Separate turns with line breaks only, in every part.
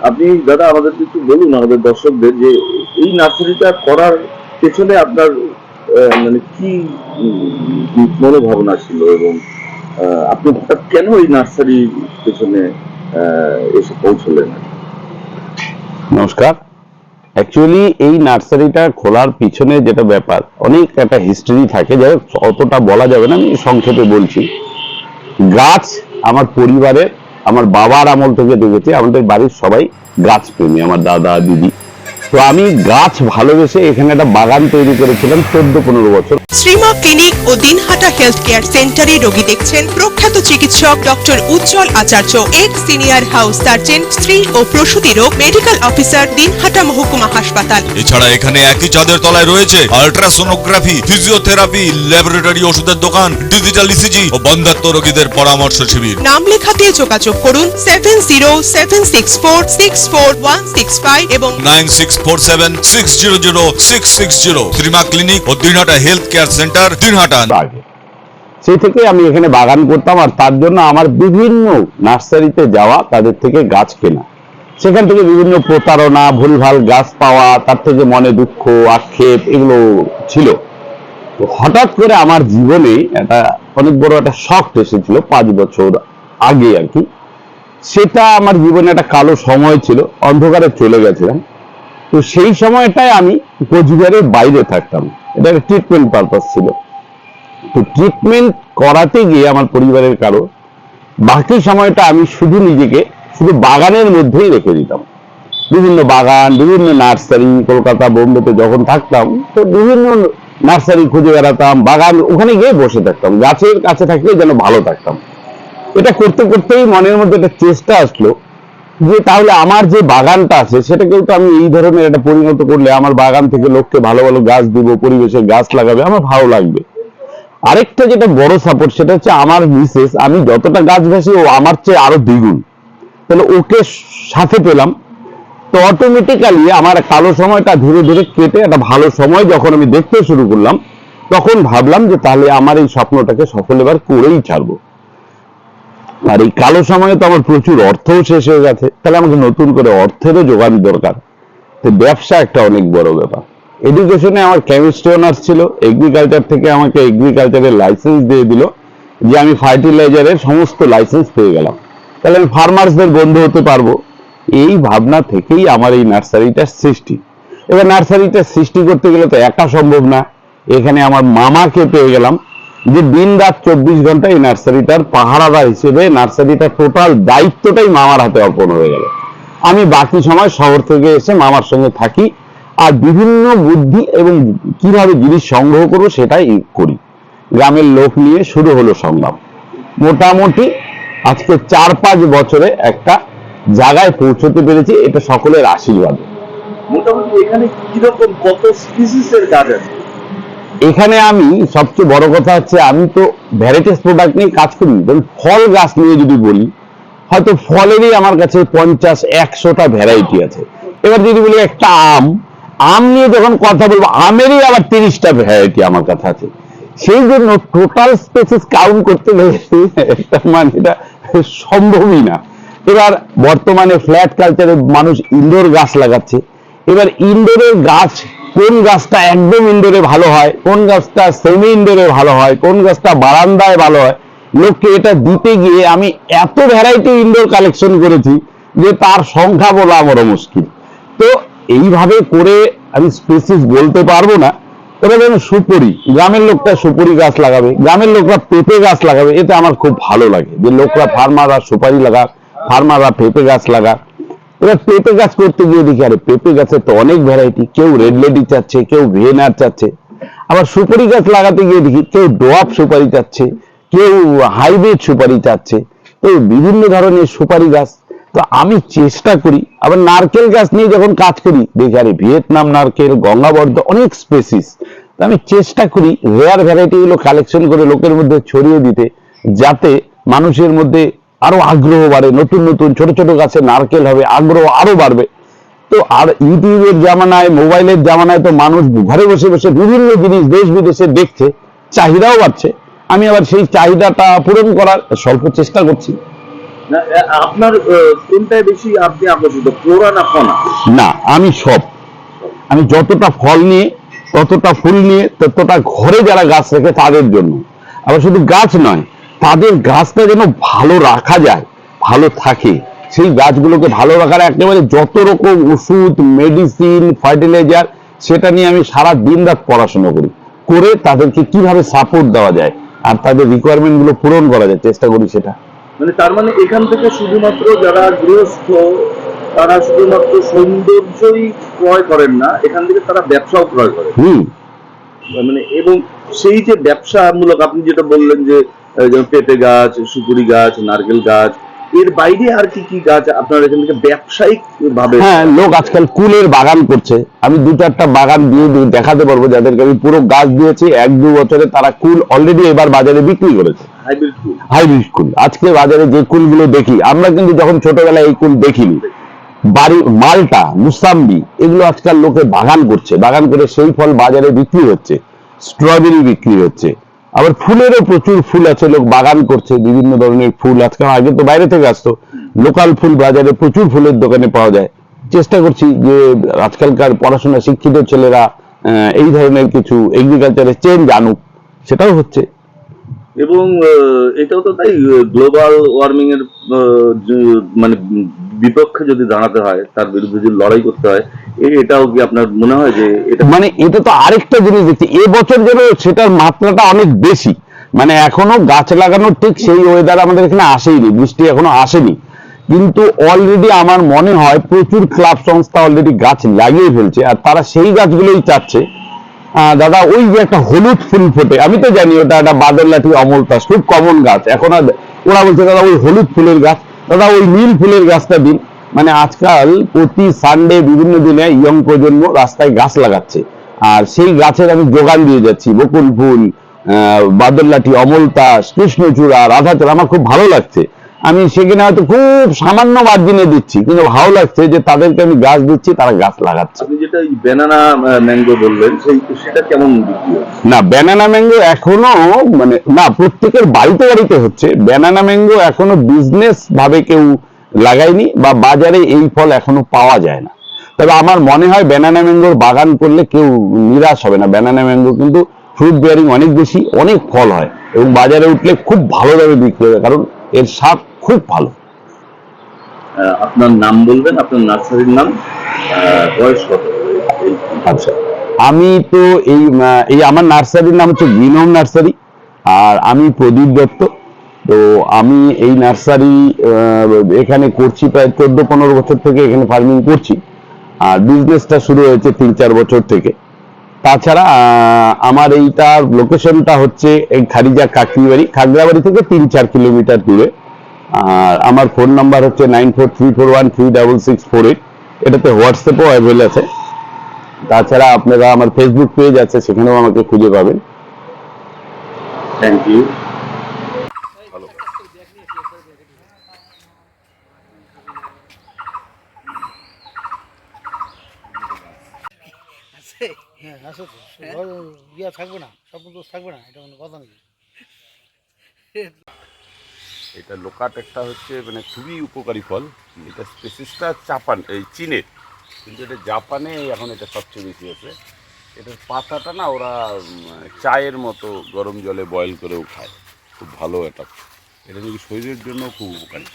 আপনি দাদা আমাদেরকে একটু বলুন, আমাদের দর্শকদের, যে এই নার্সারিটা করার পেছনে আপনার মানে কি মনোভাবনা ছিল, এবং আপনি হঠাৎ কেন এই নার্সারির পেছনে এসে পৌঁছলেন?
নমস্কার। অ্যাকচুয়ালি এই নার্সারিটা খোলার পিছনে যেটা ব্যাপার, অনেক একটা হিস্ট্রি থাকে, যাই হোক অতটা বলা যাবে না, আমি সংক্ষেপে বলছি। গাছ আমার পরিবারের, আমার বাবার আমল থেকে দেখেছি, আমাদের বাড়ির সবাই গাছ প্রেমী, আমার দাদা দিদি। তো আমি গাছ ভালোবেসে এখানে একটা বাগান তৈরি করেছিলাম 14-15 বছর।
শ্রীমা ক্লিনিক ও দিনহাটা হেলথ কেয়ার সেন্টারে রোগী দেখছেন প্রখ্যাত চিকিৎসক ডক্টর উজ্জ্বল আচার্য, এক্স সিনিয়র হাউস সার্জন, স্ত্রী ও প্রসূতি রোগ মেডিকেল অফিসার, দিনহাটা মহকুমা হাসপাতাল।
এছাড়া এখানে একই ছাদের তলায় রয়েছে আল্ট্রাসোনোগ্রাফি, ফিজিওথেরাপি, ল্যাবরেটরি, ওষুধের দোকান, ডিজিটাল ইসিজি ও বন্ধ্যাত্ব রোগীদের পরামর্শ শিবির।
নাম লেখাতে যোগাযোগ করুন 7074646165 এবং
9647600660। শ্রীমা ক্লিনিক ও Dinhata health care centre, Dinhata.
সেই থেকে আমি এখানে বাগান করতাম, আর তার জন্য আমার বিভিন্ন নার্সারিতে যাওয়া, তাদের থেকে গাছ কেনা, সেখান থেকে বিভিন্ন প্রতারণা, ভুলভাল গাছ পাওয়া, তার থেকে মনে দুঃখ, আক্ষেপ, এগুলো ছিল। তো হঠাৎ করে আমার জীবনে একটা অনেক বড় একটা শক এসেছিল 5 বছর আগে আর কি। সেটা আমার জীবনে একটা কালো সময় ছিল, অন্ধকারে চলে গেছিলাম। তো সেই সময়টায় আমি কোচবিহারের বাইরে থাকতাম, এটা একটা ট্রিটমেন্ট পারপাস ছিল। তো ট্রিটমেন্ট করাতে গিয়ে আমার পরিবারের কারো, বাকি সময়টা আমি শুধু বাগানের মধ্যেই রেখে দিতাম। বিভিন্ন বাগান, বিভিন্ন নার্সারি, কলকাতা বোম্বেতে যখন থাকতাম, তো বিভিন্ন নার্সারি খুঁজে বেড়াতাম, বাগান, ওখানে গিয়ে বসে থাকতাম, গাছের কাছে থাকলে যেন ভালো থাকতাম। এটা করতে করতেই মনের মধ্যে একটা চেষ্টা আসলো যে তাহলে আমার যে বাগানটা আছে সেটাকেও তো আমি এই ধরনের একটা পরিণত করলে, আমার বাগান থেকে লোককে ভালো ভালো গাছ দিব, পরিবেশে গাছ লাগাবে, আমার ভালো লাগবে। আরেকটা যেটা বড় সাপোর্ট, সেটা হচ্ছে আমার মিসেস, আমি যতটা গাছ বাসি ও আমার চেয়ে আরো দ্বিগুণ, তাহলে ওকে সাথে পেলাম। তো অটোমেটিক্যালি আমার কালো সময়টা ধীরে ধীরে কেটে একটা ভালো সময় যখন আমি দেখতে শুরু করলাম, তখন ভাবলাম যে তাহলে আমার এই স্বপ্নটাকে সফল এবার করেই ছাড়বো। আর এই কালো সময়ে তো আমার প্রচুর অর্থও শেষ হয়ে গেছে, তাহলে আমাকে নতুন করে অর্থেরও যোগান দরকার। তো ব্যবসা একটা অনেক বড় ব্যাপার। এডুকেশনে আমার কেমিস্ট্রি অনার্স ছিল, এগ্রিকালচার থেকে আমাকে এগ্রিকালচারের লাইসেন্স দিয়ে দিল, যে আমি ফার্টিলাইজারের সমস্ত লাইসেন্স পেয়ে গেলাম, তাহলে আমি ফার্মার্সদের বন্ধু হতে পারবো। এই ভাবনা থেকেই আমার এই নার্সারিটার সৃষ্টি। এবার নার্সারিটা সৃষ্টি করতে গেলে তো একা সম্ভব না, এখানে আমার মামাকে পেয়ে গেলাম, যে দিন রাত 24 ঘন্টা এই নার্সারিটার পাহারাদার হিসেবে নার্সারিটার টোটাল দায়িত্বটাই মামার হাতে অর্পণ হয়ে গেল। আমি বাকি সময় শহর থেকে এসে মামার সঙ্গে থাকি, আর বিভিন্ন বুদ্ধি এবং কিভাবে জিনিস সংগ্রহ করবো সেটাই করি। গ্রামের লোক নিয়ে শুরু হলো সংগ্রাম। মোটামুটি আজকে 4-5 বছরে একটা জায়গায় পৌঁছতে পেরেছি, এটা সকলের আশীর্বাদ।
মোটামুটি এখানে কিরকম কত স্পিসিসের গাছ আছে?
এখানে আমি সবচেয়ে বড় কথা হচ্ছে, আমি তো ভ্যারাইটিস প্রোডাক্ট নিয়ে কাজ করি। যেমন ফল গাছ নিয়ে যদি বলি, হয়তো ফলেরই আমার কাছে 50-100টা ভ্যারাইটি আছে। এবার যদি বলি একটা আম নিয়ে যখন কথা বলবো, আমেরই আবার 30টা ভ্যারাইটি আমার কাছে আছে। সেই জন্য টোটাল স্পেসিস কাউন্ট করতে গেলে মানে এটা সম্ভবই না। এবার বর্তমানে ফ্ল্যাট কালচারে মানুষ ইনডোর গাছ লাগাচ্ছে। এবার ইনডোরের গাছ, কোন গাছটা একদম ইনডোরে ভালো হয়, কোন গাছটা সেমি ইনডোরে ভালো হয়, কোন গাছটা বারান্দায় ভালো হয়, লোককে এটা দিতে গিয়ে আমি এত ভ্যারাইটি ইনডোর কালেকশন করেছি যে তার সংখ্যা বলা বড় মুশকিল। তো এইভাবে করে আমি স্পেসিস বলতে পারবো না। এবার যেন সুপুরি, গ্রামের লোকটা সুপুরি গাছ লাগাবে, গ্রামের লোকরা পেঁপে গাছ লাগাবে, এতে আমার খুব ভালো লাগে যে লোকরা, ফার্মাররা সুপারি লাগাক, ফার্মাররা পেঁপে গাছ লাগাক। এবার পেঁপে গাছ করতে গিয়ে দেখি, আরে পেঁপে গাছের তো অনেক ভ্যারাইটি, কেউ রেড লেডি চাচ্ছে, কেউ ভিয়েনার চাচ্ছে। আবার সুপারি গাছ লাগাতে গিয়ে দেখি কেউ ডোয়াব সুপারি চাচ্ছে, কেউ হাইব্রিড সুপারি চাচ্ছে। তো বিভিন্ন ধরনের সুপারি গাছ। তো আমি চেষ্টা করি, আবার নারকেল গাছ নিয়ে যখন কাজ করি দেখি আরে ভিয়েতনাম নারকেল, গঙ্গাবর্ধ, অনেক স্পেসিস। আমি চেষ্টা করি রেয়ার ভ্যারাইটি গুলো কালেকশন করে লোকের মধ্যে ছড়িয়ে দিতে, যাতে মানুষের মধ্যে আরো আগ্রহ বাড়ে, নতুন নতুন ছোট ছোট গাছে নারকেল হবে, আগ্রহ আরো বাড়বে। তো আর ইউটিউবের জামানায়, মোবাইলের জামানায় তো মানুষ ঘরে বসে বসে বিভিন্ন জিনিস দেশ বিদেশে দেখছে, চাহিদাও বাড়ছে। আমি আবার সেই চাহিদাটা পূরণ করার স্বল্প চেষ্টা করছি।
না আপনার কোনটায় বেশি আপনি আকর্ষিত, ফ্লোরা না ফনা?
না, আমি সব, আমি যতটা ফল নিয়ে, ততটা ফুল নিয়ে, ততটা ঘরে যারা গাছ রাখে তাদের জন্য। আবার শুধু গাছ নয়, তাদের গাছটা যেন ভালো রাখা যায়, ভালো থাকে, সেই গাছগুলোকে ভালো রাখার একেবারে যত রকম ওষুধ, মেডিসিন, ফার্টিলাইজার, সেটা নিয়ে আমি সারা দিন রাত পড়াশোনা করি, করে তাদেরকে কিভাবে সাপোর্ট দেওয়া যায় আর তাদের রিকোয়ারমেন্ট গুলো পূরণ করা যায় চেষ্টা করি সেটা।
মানে তার মানে এখান থেকে শুধুমাত্র যারা গৃহস্থ তারা শুধুমাত্র সৌন্দর্যই ক্রয় করেন না, এখান থেকে তারা ব্যবসাও ক্রয় করেন।
হুম।
মানে এবং সেই যে ব্যবসামূলক আপনি যেটা বললেন যে যেমন পেঁপে গাছ, সুপুরি গাছ, নারকেল গাছ, এর বাইরে আর কি কি গাছ আপনার এখান থেকে ব্যবসায়িক ভাবে?
হ্যাঁ, লোক আজকাল কুলের বাগান করছে। আমি দু চারটা বাগান দিয়ে দেখাতে পারবো, যাদেরকে আমি পুরো গাছ দিয়েছি, 1-2 বছরে তারা কুল অলরেডি এবার বাজারে বিক্রি করেছে।
হাইব্রিড ফুল।
হাইব্রিড কুল আজকে বাজারে যে কুলগুলো দেখি, আমরা কিন্তু যখন ছোটবেলায় এই কুল দেখিনি। বাড়ি মালটা, মুসাম্বি, এগুলো আজকাল লোকে বাগান করছে, বাগান করে সেই ফল বাজারে বিক্রি হচ্ছে, স্ট্রবেরি বিক্রি হচ্ছে। আবার ফুলেরও প্রচুর ফুল আছে, লোক বাগান করছে বিভিন্ন ধরনের ফুল। আজকাল, আগে তো বাইরে থেকে আসতো, লোকাল ফুল বাজারে প্রচুর ফুলের দোকানে পাওয়া যায়। চেষ্টা করছি যে আজকালকার পড়াশোনা শিক্ষিত ছেলেরা এই ধরনের কিছু এগ্রিকালচারে চেঞ্জ আনুক, সেটাও হচ্ছে।
এবং এটাও তো তাই, গ্লোবাল ওয়ার্মিং এর মানে বিপক্ষে যদি দাঁড়াতে হয়, তার বিরুদ্ধে যদি লড়াই করতে হয়, এটাও কি আপনার মনে হয় যে এটা?
মানে এটা তো আরেকটা জিনিস দেখছি, এবছর যেন সেটার মাত্রাটা অনেক বেশি। মানে এখনো গাছ লাগানোর ঠিক সেই ওয়েদার আমাদের এখানে আসেনি, বৃষ্টি এখনো আসেনি, কিন্তু অলরেডি আমার মনে হয় প্রচুর ক্লাব সংস্থা অলরেডি গাছ লাগিয়ে ফেলছে, আর তারা সেই গাছগুলোই চাচ্ছে। দাদা, ওই যে একটা হলুদ ফুল ফোটে, আমি তো জানি ওটা একটা বাদরলাঠি, অমলতাস, খুব কমন গাছ এখন। আর ওরা বলছে দাদা ওই হলুদ ফুলের গাছ, দাদা ওই নীল ফুলের গাছটা দিন। মানে আজকাল প্রতি সানডে বিভিন্ন দিনে ইয়ং প্রজন্ম রাস্তায় গাছ লাগাচ্ছে, আর সেই গাছের আমি যোগান দিয়ে যাচ্ছি। বকুল ফুল, বাদরলাঠি, অমলতাস, কৃষ্ণচূড়া, রাধাচূড়া, আমার খুব ভালো লাগছে। আমি সেখানে হয়তো খুব সামান্য মার্জিনে দিচ্ছি, কিন্তু ভালো লাগছে যে তাদেরকে আমি গাছ দিচ্ছি, তারা গাছ লাগাচ্ছে।
আপনি যেটা ব্যানানা ম্যাঙ্গো বললেন, সেটা কেমন বিক্রি হচ্ছে?
না, ব্যানানা ম্যাঙ্গো এখনো, মানে না, প্রত্যেকের বাড়িতে বাড়িতে হচ্ছে। ব্যানানা ম্যাঙ্গো এখনো বিজনেস ভাবে কেউ লাগায়নি, বা বাজারে এই ফল এখনো পাওয়া যায় না। তবে আমার মনে হয় ব্যানানা ম্যাঙ্গোর বাগান করলে কেউ নিরাশ হবে না। ব্যানানা ম্যাঙ্গো কিন্তু ফ্রুট বেয়ারিং অনেক বেশি, অনেক ফল হয়, এবং বাজারে উঠলে খুব ভালো দামে বিক্রি হবে, কারণ এর স্বাদ খুব ভালো।
আপনার নাম বলবেন, আপনার নার্সারির নাম, বয়স কত?
আচ্ছা, আমি তো এই আমার নার্সারির নাম হচ্ছে গ্রিন হোম নার্সারি, আর আমি প্রদীপ দত্ত। তো আমি এই নার্সারি এখানে করছি প্রায় 14-15 বছর থেকে, এখানে ফার্মিং করছি। আর বিজনেসটা শুরু হয়েছে 3-4 বছর থেকে। তাছাড়া আমার এইটার লোকেশনটা হচ্ছে এই খারিজা কাকরিবাড়ি, খাগড়াবাড়ি থেকে 3-4 কিলোমিটার দূরে। আর আমার ফোন নাম্বার হচ্ছে 9434136648। এটাতে হোয়াটসঅ্যাপও অ্যাভেলেবল আছে। তাছাড়া আপনারা আমার ফেসবুক পেজ আছে, সেখানেও আমাকে খুঁজে পাবেন।
Thank you.
হ্যাঁ আছে তো, ইয়া থাকবে না, স্বপ্ন দোষ থাকবে না, এটা কোনো কথা নেই।
এটা লোকাট একটা হচ্ছে মানে খুবই উপকারী ফল। এটা স্পেসিসটা জাপান, এই চীনের, কিন্তু এটা জাপানে এখন এটা সবচেয়ে বেশি আছে। এটার পাতাটা না ওরা চায়ের মতো গরম জলে বয়েল করেও খায়, খুব ভালো এটা। এটা নাকি শরীরের জন্য খুব উপকারী।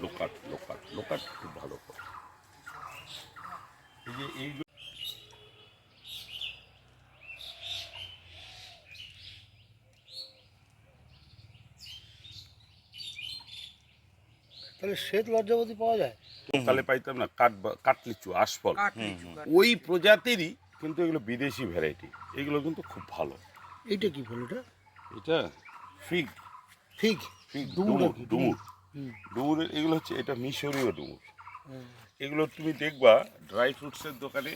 লোকাট লোকাট লোকাট খুব ভালো ফল। এই যে এইগুলো
তাহলে শ্বেত লজ্জাবতী পাওয়া যায়?
কালে পাইতাম না, কাটলিচু, আশফল, ওই প্রজাতিরই, কিন্তু এগুলো বিদেশি ভ্যারাইটি। এগুলো কিন্তু খুব ভালো।
এইটা কি ফল এটা?
এটা ফিগ,
ফিগ,
ফিগ,
ডুমুর
ডুমুর,
আর কি,
ডুমুর,
হুম।
ডুমুরের এগুলো হচ্ছে, এটা মিশরীয় ডুমুর। এগুলো তুমি দেখবা ড্রাই ফ্রুটসের দোকানে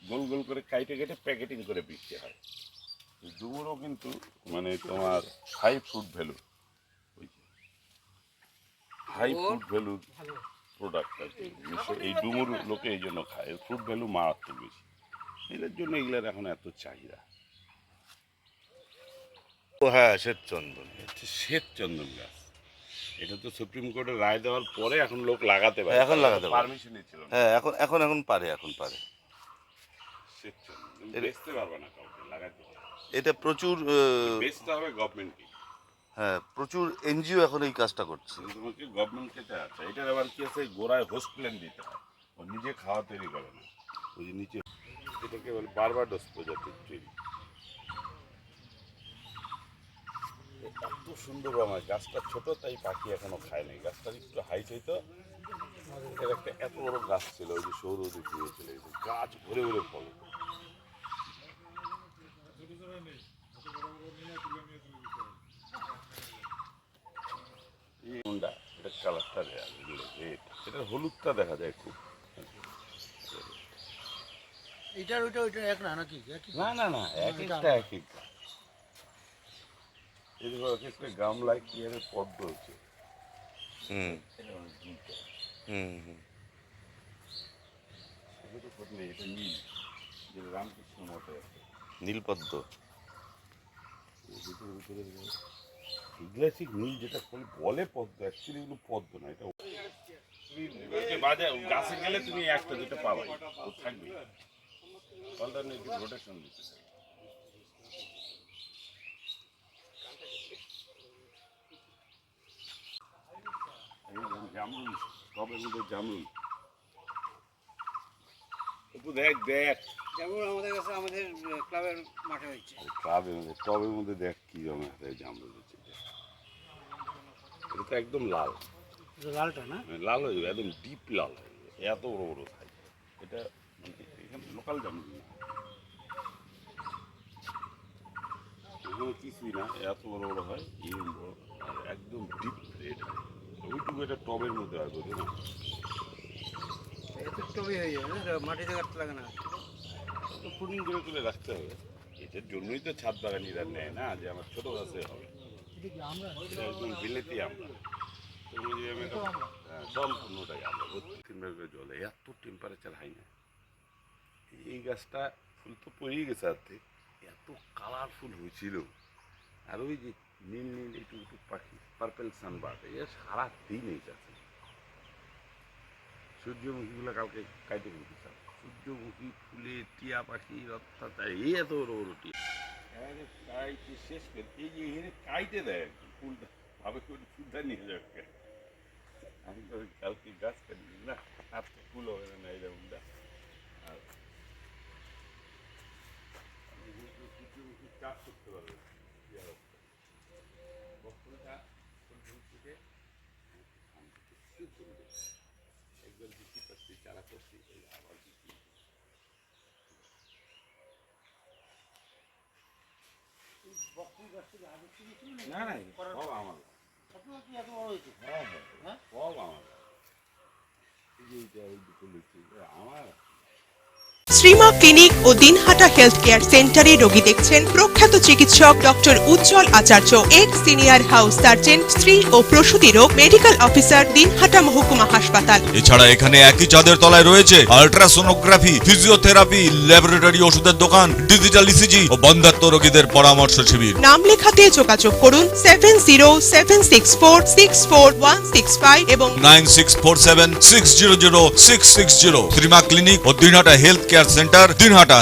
গোল গোল করে কাইটে কেটে প্যাকেটিং করে বিক্রি হয়। এই ডুমুরও কিন্তু মানে তোমার high food value, high food ভ্যালুর প্রোডাক্ট আর কি। এই ডুমুর লোকে এই জন্য খায়, ফ্রুট ভ্যালু মারাত্মক বেশি। এদের জন্য এগুলোর এখন এত চাহিদা।
ও হ্যাঁ শ্বেতচন্দন।
হচ্ছে শ্বেত চন্দন গাছ। এটা তো সুপ্রিম কোর্টের রায় দেওয়ার পরে এখন লোক লাগাতে পারে,
এখন লাগাতে পারে।
পারমিশনই ছিল না।
হ্যাঁ এখন পারে
শ্বেত চন্দন তুমি বেচতে পারবে না কাউকে, লাগাতে হবে।
এটা প্রচুর
বেচতে হবে গভর্নমেন্টকে,
হ্যাঁ প্রচুর এনজিও এখন এই কাজটা করছে।
তোমাকে গভর্নমেন্টকে চাচ্ছে। এটার আবার কি আছে, গোড়ায় হোস্ট প্ল্যান দিতে হয়, ও নিজে খাওয়া তৈরি করে না, ওই যে নিচে এটাকে বলে বারবাডোস প্রজাতির ট্রি। এত সুন্দর আমার গাছটা ছোট, তাই পাখি এখনো খায় নাই। গাছটার একটু হাইট হইতো, এর একটা এত বড় গাছ ছিল, ওই যে সৌরদীপ দিয়েছিল, এই যে গাছ ভরে ভরে ফল। এই মুন্ডা, এটা কালারটা রেড, এটা হলুদটা দেখা যায় খুব।
এটার ওইটা ওইটা এক না নাকি?
না না না, এক একটা এক এক গাছ। এদিকে এক একটা গামলায় কি আরে পদ্ম হচ্ছে।
হুম
এটা অনেক দুইটা।
হুম হুম।
এটা তো পদ্ম, এটা নীল, যে রামকৃষ্ণ মতে আছে।
নীলপদ্ম।
এর ভিতরে ভিতরে এগুলো ঠিক নীল, যেটা বলে পদ্ম, অ্যাকচুয়ালি এগুলো পদ্ম না। এটা বাজে গাছে গেলে তুমি একটা দুটো পাবাই, ও থাকবে। অল্টারনেটিভ রোটেশন দিতে চাই। জামরুল, টবের মধ্যে জামরুল। অপু দেখ দেখ,
যেমন আমাদের কাছে আমাদের ক্লাবের মাঠে হচ্ছে।
ক্লাবের মধ্যে টবের মধ্যে দেখ কি জমে হাতে জামরুল হচ্ছে। এটা তো একদম লাল,
লালটা না?
লাল হয়ে যাবে, একদম ডিপ লাল হয়ে যাবে, এত বড় বড় সাইজ। এটা মানে এখানে লোকাল জামরুল না, এগুলো কিছুই না, এত বড় বড় হয়, এই বড়, আর একদম ডিপ রেড হয়। ওইটুকু এটা টবের মধ্যে হয়, বুঝলি না?
এত টবি হয়ে যাবে না, মাটিতে কাটতে লাগে না।
তো প্রুনিং করে করে রাখতে হবে। এটার জন্যই তো ছাদ বাগানিরা নেয় না, যে আমার ছোট গাছে হবে। এটা একদম বিলেতি আমরা, তো ওই যে আমি সম্পূর্ণটাই আমরা 32 ভাবে জলে, এত টেম্পারেচার হাই না। এই গাছটা ফুল তো পড়েই গেছে হাতে, এত কালারফুল হয়েছিল। আর ওই যে নীল নীল একটু একটু পাখি, পার্পেল সানবার্ড, এ সারাদিন এই গাছে। সূর্যমুখীগুলো কালকে কাইটে ফেলতে, সূর্যমুখী ফুলে টিয়া পাখির অত্যাচার, এই এত বড় বড় টিয়া কাইটে শেষ করে, এই যে এখানে কাইটে দেয় আর কি, ফুলটা ভাবে করে ফুলটা নিয়ে যাবে। আমি তো কালকে গাছ কাটি না, আর তো ফুল হবে না এরকমটা। আর সূর্যমুখী চাষ করতে পারবে বক্রটা ফুল থেকে একবার বৃষ্টি পাচ্ছি, চারা করছি, আবার বৃষ্টি। না না, সব আমার, হ্যাঁ হ্যাঁ সব আমার। এই যে এইটা ওই দুটো লিখছি আমার।
শ্রীমা ক্লিনিক ও দিনহাটা হেলথ কেয়ার সেন্টারে রোগী দেখছেন প্রখ্যাত চিকিৎসক ডক্টর উজ্জ্বল আচার্য, এক্স সিনিয়র হাউস সার্জন, স্ত্রী ও প্রসূতি রোগ মেডিকেল অফিসার, দিনহাটা মহকুমা হাসপাতাল।
এছাড়া এখানে একই ছাদের তলায় রয়েছে আল্ট্রাসোনোগ্রাফি, ফিজিওথেরাপি, ল্যাবরেটরি ওষুধের দোকান, ডিজিটাল ইসিজি ও বন্ধ্যাত্ব রোগীদের পরামর্শ শিবির।
নাম লেখাতে যোগাযোগ করুন 7076464165 এবং
9647600660। শ্রীমা ক্লিনিক ও Dinhata health care centre, Dinhata.